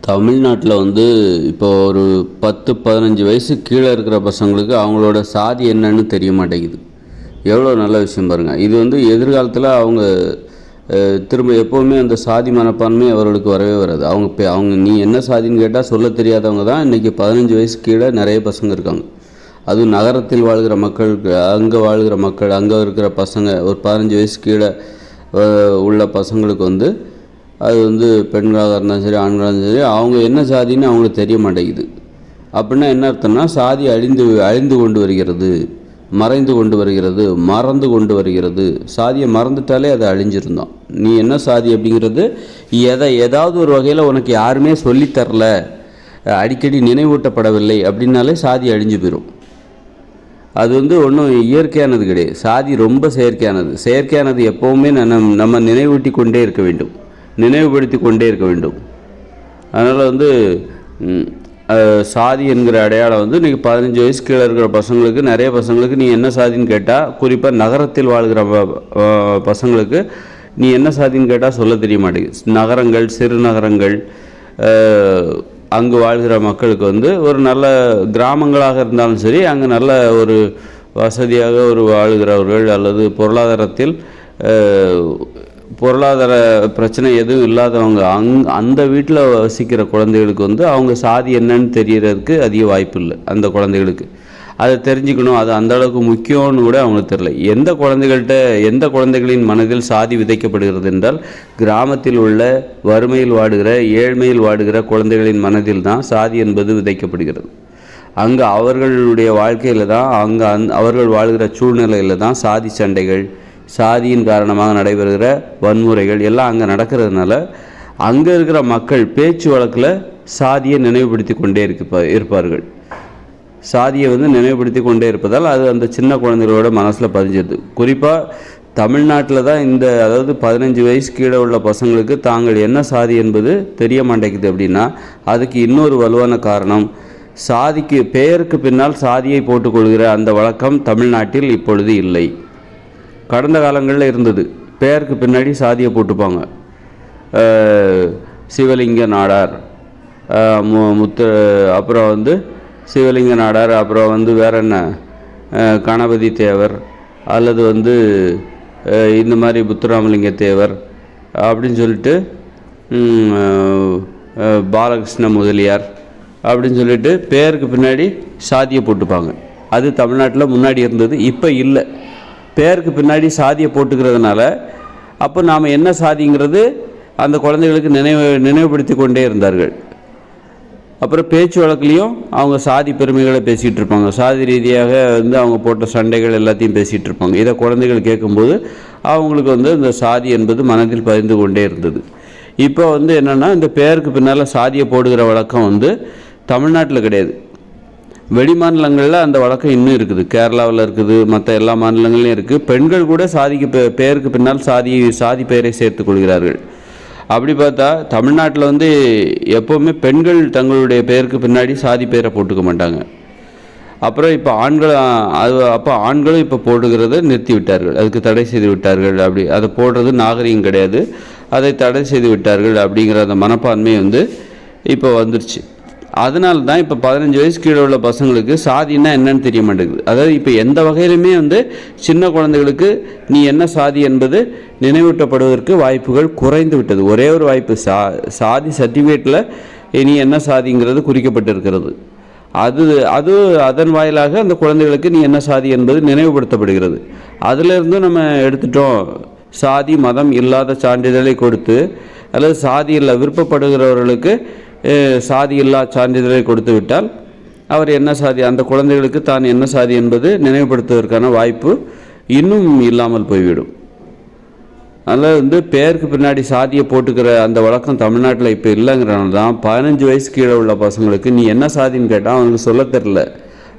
தமிழ்நாட்டில் இப்போ ஒரு 10-15 வயசு கீழே இருக்கிற பசங்களுக்கு அவங்களோட சாதி என்னன்னு தெரிய மாட்டேங்குது. எவ்வளோ நல்ல விஷயம் பாருங்கள். இது எதிர்காலத்தில் அவங்க திரும்ப எப்போவுமே அந்த சாதி மனப்பான்மை அவர்களுக்கு வரவே வராது. அவங்க நீ என்ன சாதின்னு கேட்டால் சொல்ல தெரியாதவங்க தான் இன்றைக்கி 15 வயசு கீழே நிறைய பசங்க இருக்காங்க. அதுவும் நகரத்தில் வாழ்கிற மக்களுக்கு, அங்கே வாழ்கிற மக்கள், அங்கே இருக்கிற பசங்க ஒரு 15 வயசு கீழே உள்ள பசங்களுக்கு அது பெண்களாக இருந்தாலும் சரி, ஆண்களாக இருந்தாலும் சரி, அவங்க என்ன சாதின்னு அவங்களுக்கு தெரிய மாட்டேங்குது. அப்படின்னா என்ன அர்த்தம்னா, சாதி அழிந்து கொண்டு வருகிறது, மறைந்து கொண்டு வருகிறது, மறந்து கொண்டு வருகிறது. சாதியை மறந்துட்டாலே அதை அழிஞ்சிருந்தோம். நீ என்ன சாதி அப்படிங்கிறது ஏதாவது ஒரு வகையில் உனக்கு யாருமே சொல்லித்தரல, அடிக்கடி நினைவூட்டப்படவில்லை அப்படின்னாலே சாதி அழிஞ்சு போயிடும். அது ஒன்றும் இயற்கையானது கிடையாது. சாதி ரொம்ப செயற்கையானது எப்போவுமே நம்ம நினைவூட்டி கொண்டே இருக்க வேண்டும், நினைவுபடுத்தி கொண்டே இருக்க வேண்டும். அதனால் சாதி என்கிற அடையாளம் இன்றைக்கி 15 வயசு கீழே இருக்கிற பசங்களுக்கு, நிறைய பசங்களுக்கு நீ என்ன சாதின்னு கேட்டால், குறிப்பாக நகரத்தில் வாழ்கிற பசங்களுக்கு நீ என்ன சாதின்னு கேட்டால் சொல்ல தெரிய மாட்டேங்குது. நகரங்கள், சிறு நகரங்கள், அங்கு வாழ்கிற மக்களுக்கு ஒரு நல்ல கிராமங்களாக இருந்தாலும் சரி, அங்கே நல்ல ஒரு வசதியாக வாழ்கிறவர்கள் அல்லது பொருளாதார பிரச்சனை எதுவும் இல்லாதவங்க அந்த வீட்டில் வசிக்கிற குழந்தைகளுக்கு அவங்க சாதி என்னன்னு தெரியறதுக்கு அதிக வாய்ப்பு இல்லை. அந்த குழந்தைகளுக்கு அதை தெரிஞ்சுக்கணும், அது அந்த அளவுக்கு முக்கியம்னு கூட அவங்களுக்கு தெரியல. எந்த குழந்தைகளின் மனதில் சாதி விதைக்கப்படுகிறது என்றால், கிராமத்தில் உள்ள வறுமையில் வாடுகிற, ஏழ்மையில் வாடுகிற குழந்தைகளின் மனதில் தான் சாதி என்பது விதைக்கப்படுகிறது. அங்கே அவர்களுடைய வாழ்க்கையில் தான், அவர்கள் வாழ்கிற சூழ்நிலையில் தான் சாதி சண்டைகள், சாதியின் காரணமாக நடைபெறுகிற வன்முறைகள் எல்லாம் அங்கே நடக்கிறதுனால, அங்கே இருக்கிற மக்கள் பேச்சு வழக்கில் சாதியை நினைவுபடுத்தி கொண்டே இருப்பார்கள். சாதியை நினைவுபடுத்தி கொண்டே இருப்பதால் அது அந்த சின்ன குழந்தைகளோட மனசில் பதிஞ்சிருது. குறிப்பாக தமிழ்நாட்டில் தான் அதாவது 15 வயசு கீழே உள்ள பசங்களுக்கு தாங்கள் என்ன சாதி என்பது தெரிய மாட்டேங்குது. அப்படின்னா அதுக்கு இன்னொரு வலுவான காரணம், பெயருக்கு பின்னால் சாதியை போட்டுக்கொள்கிற அந்த வழக்கம் தமிழ்நாட்டில் இப்பொழுது இல்லை. கடந்த காலங்களில் இருந்தது. பெயருக்கு பின்னாடி சாதியை போட்டுப்பாங்க. சிவலிங்க நாடார், அப்புறம் சிவலிங்க நாடார், அப்புறம் வேற என்ன, கணபதி தேவர், அல்லது இந்த மாதிரி முத்துராமலிங்க தேவர் அப்படின்னு சொல்லிட்டு, பாலகிருஷ்ண முதலியார் அப்படின்னு சொல்லிட்டு பெயருக்கு பின்னாடி சாதியை போட்டுப்பாங்க. அது தமிழ்நாட்டில் முன்னாடி இருந்தது, இப்போ இல்லை. பேருக்கு பின்னாடி சாதியை போட்டுக்கிறதுனால அப்போ நாம் என்ன சாதிங்கிறது அந்த குழந்தைகளுக்கு நினைவுபடுத்தி கொண்டே இருந்தார்கள். அப்புறம் பேச்சு வழக்குலேயும் அவங்க சாதி பெருமைகளை பேசிகிட்டு இருப்பாங்க. சாதி ரீதியாக அவங்க போட்ட சண்டைகள் எல்லாத்தையும் பேசிகிட்டு இருப்பாங்க. இதை குழந்தைகள் கேட்கும்போது அவங்களுக்கு இந்த சாதி என்பது மனதில் பதிந்து கொண்டே இருந்தது. இப்போ என்னென்னா, இந்த பேருக்கு பின்னால் சாதியை போடுகிற வழக்கம் தமிழ்நாட்டில் கிடையாது. வெளி மாநிலங்களில் அந்த வழக்கம் இன்னும் இருக்குது. கேரளாவில் இருக்குது, மற்ற எல்லா மாநிலங்களையும் இருக்குது. பெண்கள் கூட பெயருக்கு பின்னால் சாதி பெயரை சேர்த்து கொள்கிறார்கள். அப்படி பார்த்தா தமிழ்நாட்டில் எப்போவுமே பெண்கள் தங்களுடைய பெயருக்கு பின்னாடி சாதி பெயரை போட்டுக்க மாட்டாங்க. அப்புறம் இப்போ ஆண்களும் இப்போ போடுகிறத நிறுத்தி விட்டார்கள், அதுக்கு தடை செய்து விட்டார்கள். அப்படி அதை போடுறது நாகரிகம் கிடையாது, அதை தடை செய்து விட்டார்கள் அப்படிங்கிற அந்த மனப்பான்மை இப்போ வந்துருச்சு. அதனால தான் இப்போ 15 வயசு கீழே உள்ள பசங்களுக்கு சாதின்னா என்னன்னு தெரிய மாட்டேங்குது. அதாவது இப்போ எந்த வகையிலுமே சின்ன குழந்தைகளுக்கு நீ என்ன சாதி என்பது நினைவூட்டப்படுவதற்கு வாய்ப்புகள் குறைந்து விட்டது. ஒரே ஒரு வாய்ப்பு, சாதி சர்டிஃபிகேட்டில் நீ என்ன சாதிங்கிறது குறிக்கப்பட்டிருக்கிறது. அது அதன் வாயிலாக அந்த குழந்தைகளுக்கு நீ என்ன சாதி என்பது நினைவுபடுத்தப்படுகிறது. அதிலிருந்து நம்ம எடுத்துட்டோம், சாதி மதம் இல்லாத சான்றிதழை கொடுத்து, அல்லது சாதியில் விருப்பப்படுகிறவர்களுக்கு சாதி இல்லா சான்றிதழை கொடுத்து விட்டால் அவர் என்ன சாதி, அந்த குழந்தைகளுக்கு தான் என்ன சாதி என்பது நினைவுபடுத்துவதற்கான வாய்ப்பு இன்னும் இல்லாமல் போய்விடும். அதனால் பெயருக்கு பின்னாடி சாதியை போட்டுக்கிற அந்த வழக்கம் தமிழ்நாட்டில் இப்போ இல்லைங்கிறனால தான் 15 வயசு கீழே உள்ள பசங்களுக்கு நீ என்ன சாதின்னு கேட்டால் அவனுக்கு சொல்ல தெரில.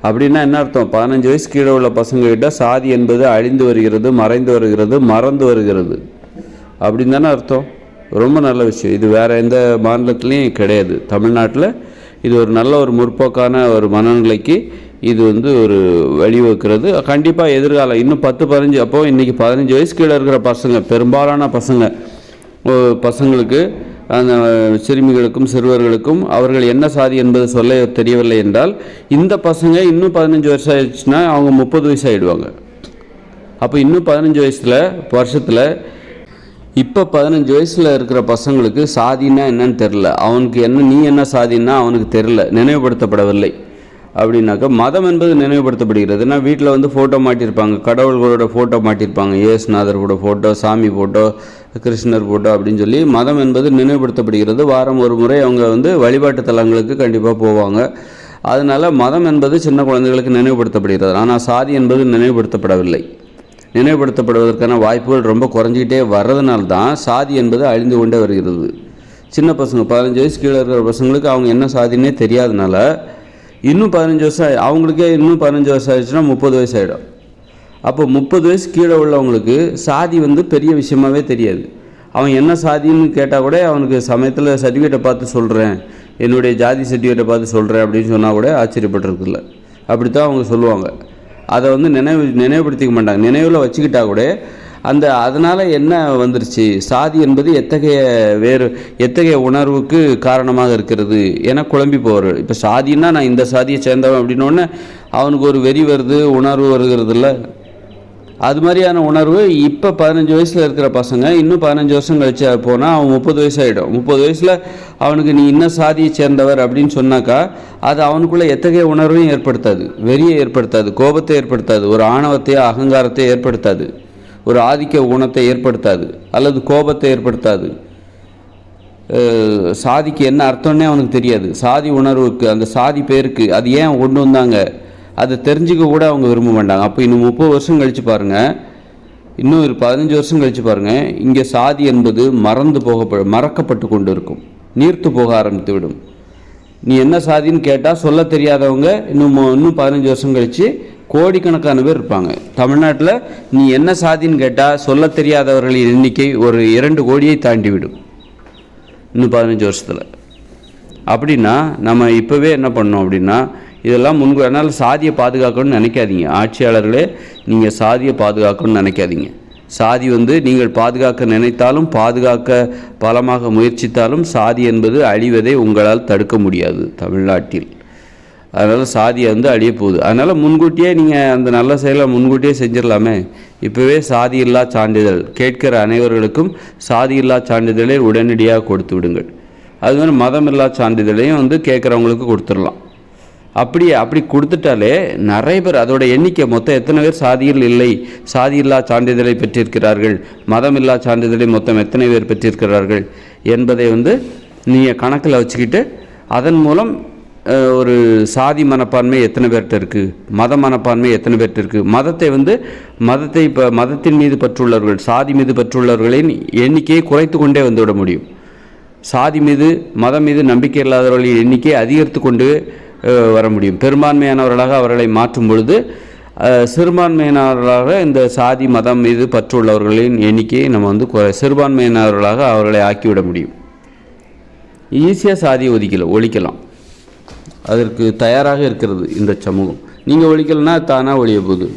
அப்படின்னா என்ன அர்த்தம்? 15 வயசு கீழே உள்ள பசங்கள்கிட்ட சாதி என்பது அழிந்து வருகிறது, மறைந்து வருகிறது, மறந்து வருகிறது அப்படின்னு தானே அர்த்தம். ரொம்ப நல்ல விஷயம். இது வேறு எந்த மாநிலத்துலேயும் கிடையாது. தமிழ்நாட்டில் இது ஒரு நல்ல ஒரு முற்போக்கான ஒரு மனநிலைக்கு இது ஒரு வழிவகுக்கிறது. கண்டிப்பாக எதிர்காலம் இன்னும் 10-15, அப்போது இன்றைக்கி 15 வயசு கீழே இருக்கிற பசங்க, பெரும்பாலான பசங்களுக்கு அந்த சிறுமிகளுக்கும் சிறுவர்களுக்கும் அவர்கள் என்ன சாதி என்பது சொல்ல தெரியவில்லை என்றால் இந்த பசங்க இன்னும் 15 வருஷம் ஆயிடுச்சுன்னா அவங்க 30 வயசு ஆகிடுவாங்க. அப்போ இன்னும் 15 வருஷத்தில் இப்போ 15 வயசில் இருக்கிற பசங்களுக்கு சாதின்னா என்னன்னு தெரில, அவனுக்கு நீ என்ன சாதின்னா அவனுக்கு தெரில, நினைவுபடுத்தப்படவில்லை. அப்படின்னாக்கா மதம் என்பது நினைவுபடுத்தப்படுகிறதுனா வீட்டில் வந்து ஃபோட்டோ மாட்டியிருப்பாங்க, கடவுள்களோட ஃபோட்டோ மாட்டியிருப்பாங்க, இயேசுநாதரோட ஃபோட்டோ, சாமி ஃபோட்டோ, கிருஷ்ணர் ஃபோட்டோ அப்படின்னு சொல்லி மதம் என்பது நினைவுபடுத்தப்படுகிறது. வாரம் ஒரு முறை அவங்க வந்து வழிபாட்டு தலங்களுக்கு கண்டிப்பாக போவாங்க. அதனால் மதம் என்பது சின்ன குழந்தைகளுக்கு நினைவுபடுத்தப்படுகிறது. ஆனால் சாதி என்பது நினைவுபடுத்தப்படவில்லை. நினைவுபடுத்தப்படுவதற்கான வாய்ப்புகள் ரொம்ப குறைஞ்சிக்கிட்டே வர்றதுனால தான் சாதி என்பது அழிந்து கொண்டே வருகிறது. சின்ன பசங்க 15 வயசு கீழே இருக்கிற பசங்களுக்கு அவங்க என்ன சாதின்னே தெரியாதனால இன்னும் 15 வருஷம் அவங்களுக்கே இன்னும் 15 வருஷம் ஆயிடுச்சுன்னா 30 வயசு ஆகிடும். அப்போ 30 வயசு கீழே உள்ளவங்களுக்கு சாதி வந்து பெரிய விஷயமாகவே தெரியாது. அவன் என்ன சாதின்னு கேட்டால் கூட அவனுக்கு சமயத்தில் சர்டிஃபிகேட்டை பார்த்து சொல்கிறேன், என்னுடைய ஜாதி சர்டிஃபிகேட்டை பார்த்து சொல்கிறேன் அப்படின்னு சொன்னால் கூட ஆச்சரியப்பட்டிருக்குல்ல. அப்படி தான் அவங்க சொல்லுவாங்க. அதை வந்து நினைவுபடுத்திக்க மாட்டாங்க. நினைவில் வச்சுக்கிட்டா கூட அதனால் என்ன வந்துருச்சு, சாதி என்பது எத்தகைய உணர்வுக்கு காரணமாக இருக்கிறது என குழம்பி போவார். இப்போ சாதின்னா நான் இந்த சாதியை சேர்ந்தவன் அப்படின்னோடனே அவனுக்கு ஒரு வெறி வருது, உணர்வு வருகிறது இல்லை. அது மாதிரியான உணர்வு இப்போ 15 வயசில் இருக்கிற பசங்க இன்னும் 15 வருஷம் கழிச்சு போனால் அவன் 30 வயசு ஆகிடும். 30 வயசில் அவனுக்கு நீ இன்னும் சாதியை சேர்ந்தவர் அப்படின்னு சொன்னாக்கா அது அவனுக்குள்ளே எத்தகைய உணர்வையும் ஏற்படுத்தாது, வெறியை ஏற்படுத்தாது, கோபத்தை ஏற்படுத்தாது, ஒரு ஆணவத்தையோ அகங்காரத்தை ஏற்படுத்தாது, ஒரு ஆதிக்க குணத்தை ஏற்படுத்தாது, அல்லது கோபத்தை ஏற்படுத்தாது. சாதிக்கு என்ன அர்த்தம்னே அவனுக்கு தெரியாது. சாதி உணர்வுக்கு, அந்த சாதி பேருக்கு அது ஏன் கொண்டு வந்தாங்க அதை தெரிஞ்சுக்க கூட அவங்க விரும்ப மாட்டாங்க. அப்போ இன்னும் 30 வருஷம் கழித்து பாருங்கள், இன்னும் ஒரு 15 வருஷம் கழித்து பாருங்கள், இங்கே சாதி என்பது மறக்கப்பட்டு கொண்டு இருக்கும், நீர்த்து போக ஆரம்பித்து விடும். நீ என்ன சாதின்னு கேட்டால் சொல்ல தெரியாதவங்க இன்னும் 15 வருஷம் கழித்து கோடிக்கணக்கான பேர் இருப்பாங்க. தமிழ்நாட்டில் நீ என்ன சாதின்னு கேட்டால் சொல்ல தெரியாதவர்களின் எண்ணிக்கை ஒரு 2 கோடியை தாண்டிவிடும் இன்னும் 15 வருஷத்தில். அப்படின்னா நம்ம இப்போவே என்ன பண்ணோம் அப்படின்னா இதெல்லாம் அதனால் சாதியை பாதுகாக்கணும்னு நினைக்காதீங்க. ஆட்சியாளர்களே, நீங்கள் சாதியை பாதுகாக்கணும்னு நினைக்காதீங்க. சாதி வந்து நீங்கள் பாதுகாக்க நினைத்தாலும் பாதுகாக்க பலமாக முயற்சித்தாலும் சாதி என்பது அழிவதை உங்களால் தடுக்க முடியாது தமிழ்நாட்டில். அதனால் சாதியை வந்து அழிய போகுது. அதனால் முன்கூட்டியே நீங்கள் அந்த நல்ல செயலை முன்கூட்டியே செஞ்சிடலாமே. இப்போவே சாதி இல்லா சான்றிதழ் கேட்கிற அனைவர்களுக்கும் சாதி இல்லா சான்றிதழை உடனடியாக கொடுத்து விடுங்கள். அது மாதிரி மதம் இல்லா சான்றிதழையும் வந்து கேட்குறவங்களுக்கு கொடுத்துடலாம். அப்படி கொடுத்துட்டாலே நிறைய பேர், அதோட எண்ணிக்கை மொத்தம் எத்தனை பேர் சாதியில் இல்லை, சாதி இல்லா சான்றிதழை பெற்றிருக்கிறார்கள், மதம் இல்லா சான்றிதழை மொத்தம் எத்தனை பேர் பெற்றிருக்கிறார்கள் என்பதை வந்து நீங்கள் கணக்கில் வச்சுக்கிட்டு அதன் மூலம் ஒரு சாதி மனப்பான்மை எத்தனை பேர்கிட்ட இருக்குது, மத மனப்பான்மை எத்தனை பேர்கிட்ட இருக்குது, மதத்தை இப்போ மதத்தின் மீது பற்றுள்ளவர்கள், சாதி மீது பற்றுள்ளவர்களின் எண்ணிக்கையை குறைத்து கொண்டே வந்துவிட முடியும். சாதி மீது மதம் மீது நம்பிக்கை இல்லாதவர்களின் எண்ணிக்கையை அதிகரித்து கொண்டு வர முடியும். பெரும்பான்மையானவர்களாக அவர்களை மாற்றும் பொழுது சிறுபான்மையினர்களாக இந்த சாதி மதம் மீது பற்றுள்ளவர்களின் எண்ணிக்கையை நம்ம வந்து சிறுபான்மையினர்களாக அவர்களை ஆக்கிவிட முடியும். ஈஸியாக சாதியை ஒழிக்கலாம். அதற்கு தயாராக இருக்கிறது இந்த சமூகம். நீங்கள் ஒழிக்கலைன்னா தானாக ஒழிய போகுது.